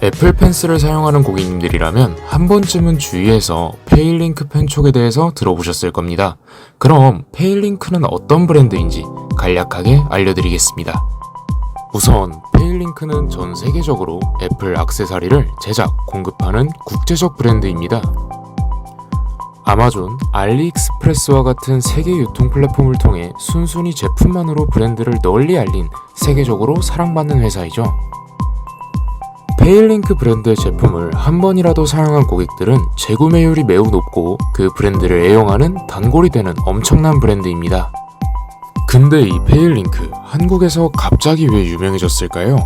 애플 펜슬을 사용하는 고객님들이라면 한 번쯤은 주위에서 페일링크 펜촉에 대해서 들어보셨을 겁니다. 그럼 페일링크는 어떤 브랜드인지 간략하게 알려드리겠습니다. 우선 페일링크는 전 세계적으로 애플 액세서리를 제작, 공급하는 국제적 브랜드입니다. 아마존, 알리익스프레스와 같은 세계 유통 플랫폼을 통해 순순히 제품만으로 브랜드를 널리 알린 세계적으로 사랑받는 회사이죠. 페일링크 브랜드의 제품을 한 번이라도 사용한 고객들은 재구매율이 매우 높고 그 브랜드를 애용하는 단골이 되는 엄청난 브랜드입니다. 근데 이 페일링크 한국에서 갑자기 왜 유명해졌을까요?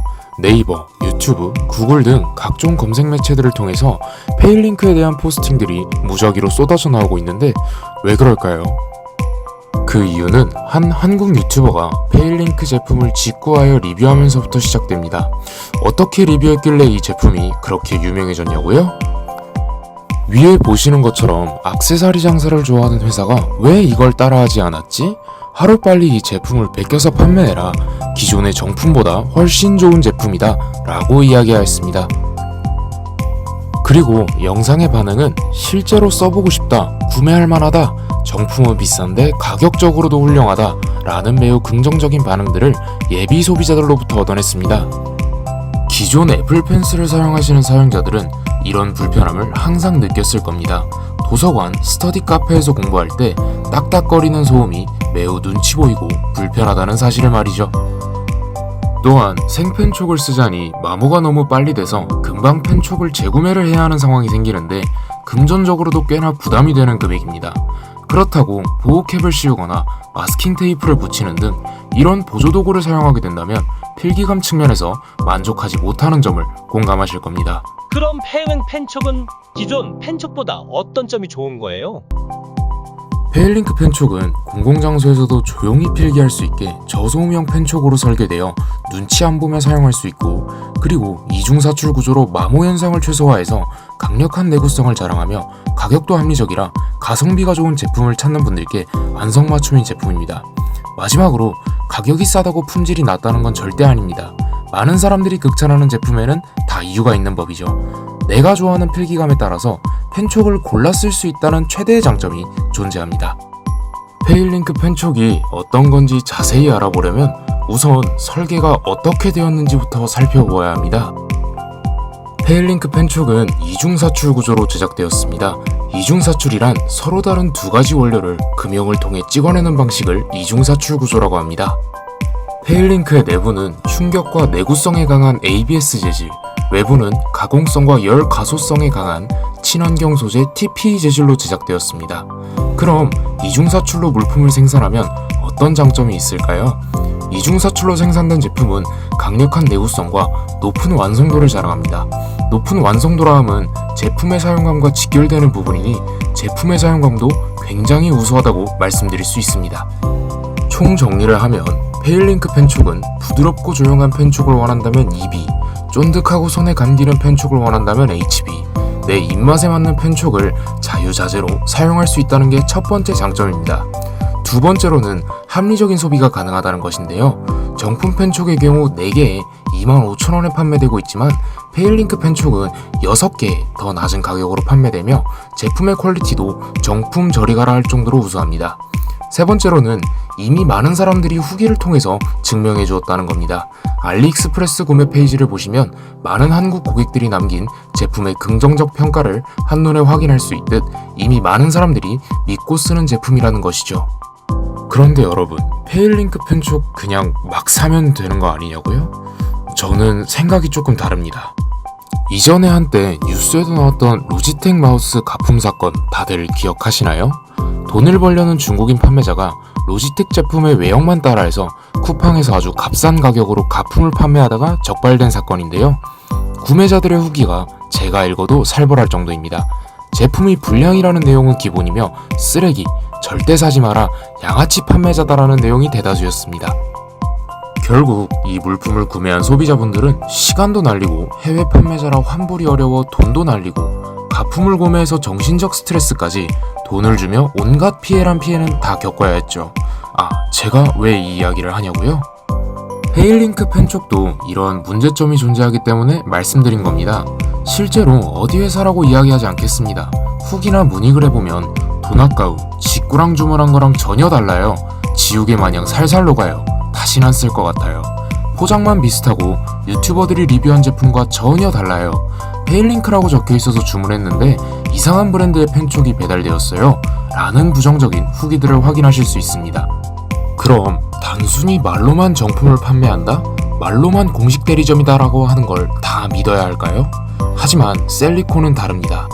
네이버, 유튜브, 구글 등 각종 검색 매체들을 통해서 페일링크에 대한 포스팅들이 무작위로 쏟아져 나오고 있는데 왜 그럴까요? 그 이유는 한 한국 유튜버가 페일링크 제품을 직구하여 리뷰하면서부터 시작됩니다. 어떻게 리뷰했길래 이 제품이 그렇게 유명해졌냐고요? 위에 보시는 것처럼 액세서리 장사를 좋아하는 회사가 왜 이걸 따라하지 않았지? 하루빨리 이 제품을 베껴서 판매해라. 기존의 정품보다 훨씬 좋은 제품이다 라고 이야기하였습니다. 그리고 영상의 반응은 실제로 써보고 싶다, 구매할 만하다, 정품은 비싼데 가격적으로도 훌륭하다 라는 매우 긍정적인 반응들을 예비 소비자들로부터 얻어냈습니다. 기존 애플 펜슬을 사용하시는 사용자들은 이런 불편함을 항상 느꼈을 겁니다. 도서관, 스터디 카페에서 공부할 때 딱딱거리는 소음이 매우 눈치 보이고 불편하다는 사실을 말이죠. 또한 생펜촉을 쓰자니 마모가 너무 빨리 돼서 금방 펜촉을 재구매를 해야 하는 상황이 생기는데 금전적으로도 꽤나 부담이 되는 금액입니다. 그렇다고 보호캡을 씌우거나 마스킹 테이프를 붙이는 등 이런 보조도구를 사용하게 된다면 필기감 측면에서 만족하지 못하는 점을 공감하실 겁니다. 그럼 페일링 펜촉은 기존 펜촉보다 어떤 점이 좋은 거예요? 페일링크 펜촉은 공공장소에서도 조용히 필기할 수 있게 저소음형 펜촉으로 설계되어 눈치 안 보며 사용할 수 있고, 그리고 이중사출 구조로 마모 현상을 최소화해서 강력한 내구성을 자랑하며 가격도 합리적이라 가성비가 좋은 제품을 찾는 분들께 안성맞춤인 제품입니다. 마지막으로 가격이 싸다고 품질이 낮다는 건 절대 아닙니다. 많은 사람들이 극찬하는 제품에는 다 이유가 있는 법이죠. 내가 좋아하는 필기감에 따라서 펜촉을 골라 쓸 수 있다는 최대의 장점이 존재합니다. 페일링크 펜촉이 어떤 건지 자세히 알아보려면 우선 설계가 어떻게 되었는지부터 살펴보아야 합니다. 페일링크 펜촉은 이중사출 구조로 제작되었습니다. 이중사출이란 서로 다른 두 가지 원료를 금형을 통해 찍어내는 방식을 이중사출 구조라고 합니다. 페일링크의 내부는 충격과 내구성에 강한 ABS 재질, 외부는 가공성과 열 가소성에 강한 친환경 소재 TPE 재질로 제작되었습니다. 그럼 이중사출로 물품을 생산하면 어떤 장점이 있을까요? 이중사출로 생산된 제품은 강력한 내구성과 높은 완성도를 자랑합니다. 높은 완성도라 함은 제품의 사용감과 직결되는 부분이니 제품의 사용감도 굉장히 우수하다고 말씀드릴 수 있습니다. 총 정리를 하면 페일링크 펜촉은 부드럽고 조용한 펜촉을 원한다면 EB, 쫀득하고 손에 감기는 펜촉을 원한다면 HB, 내 입맛에 맞는 펜촉을 자유자재로 사용할 수 있다는 게 첫 번째 장점입니다. 두 번째로는 합리적인 소비가 가능하다는 것인데요. 정품 펜촉의 경우 4개에 25,000원에 판매되고 있지만 페일링크 펜촉은 6개 더 낮은 가격으로 판매되며 제품의 퀄리티도 정품 저리가라 할 정도로 우수합니다. 세 번째로는 이미 많은 사람들이 후기를 통해서 증명해 주었다는 겁니다. 알리익스프레스 구매 페이지를 보시면 많은 한국 고객들이 남긴 제품의 긍정적 평가를 한눈에 확인할 수 있듯 이미 많은 사람들이 믿고 쓰는 제품이라는 것이죠. 그런데 여러분, 페일링크 펜촉 그냥 막 사면 되는 거 아니냐고요? 저는 생각이 조금 다릅니다. 이전에 한때 뉴스에도 나왔던 로지텍 마우스 가품 사건 다들 기억하시나요? 돈을 벌려는 중국인 판매자가 로지텍 제품의 외형만 따라해서 쿠팡에서 아주 값싼 가격으로 가품을 판매하다가 적발된 사건인데요. 구매자들의 후기가 제가 읽어도 살벌할 정도입니다. 제품이 불량이라는 내용은 기본이며 쓰레기, 절대 사지 마라, 양아치 판매자다라는 내용이 대다수였습니다. 결국 이 물품을 구매한 소비자분들은 시간도 날리고 해외 판매자라 환불이 어려워 돈도 날리고 가품을 구매해서 정신적 스트레스까지 돈을 주며 온갖 피해란 피해는 다 겪어야 했죠. 제가 왜 이 이야기를 하냐고요? 페일링크 팬촉도 이러한 문제점이 존재하기 때문에 말씀드린 겁니다. 실제로 어디 회사라고 이야기하지 않겠습니다. 후기나 문의글 해보면 돈 아까우 직구랑 주문한 거랑 전혀 달라요. 지우개 마냥 살살 녹아요. 다신 안 쓸 것 같아요. 포장만 비슷하고 유튜버들이 리뷰한 제품과 전혀 달라요. 페일링크라고 적혀있어서 주문했는데 이상한 브랜드의 펜촉이 배달되었어요. 라는 부정적인 후기들을 확인하실 수 있습니다. 그럼 단순히 말로만 정품을 판매한다? 말로만 공식 대리점이다 라고 하는 걸 다 믿어야 할까요? 하지만 셀리콘은 다릅니다.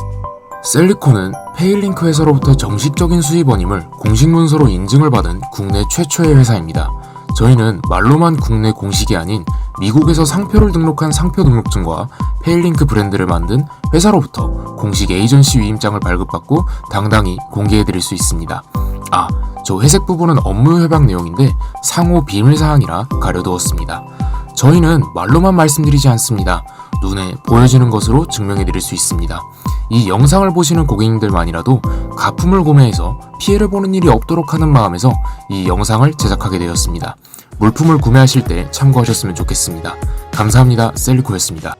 셀리콘은 페일링크 회사로부터 정식적인 수입원임을 공식 문서로 인증을 받은 국내 최초의 회사입니다. 저희는 말로만 국내 공식이 아닌 미국에서 상표를 등록한 상표 등록증과 페일링크 브랜드를 만든 회사로부터 공식 에이전시 위임장을 발급받고 당당히 공개해드릴 수 있습니다. 저 회색 부분은 업무 협약 내용인데 상호 비밀사항이라 가려두었습니다. 저희는 말로만 말씀드리지 않습니다. 눈에 보여지는 것으로 증명해드릴 수 있습니다. 이 영상을 보시는 고객님들만이라도 가품을 구매해서 피해를 보는 일이 없도록 하는 마음에서 이 영상을 제작하게 되었습니다. 물품을 구매하실 때 참고하셨으면 좋겠습니다. 감사합니다. 셀리코였습니다.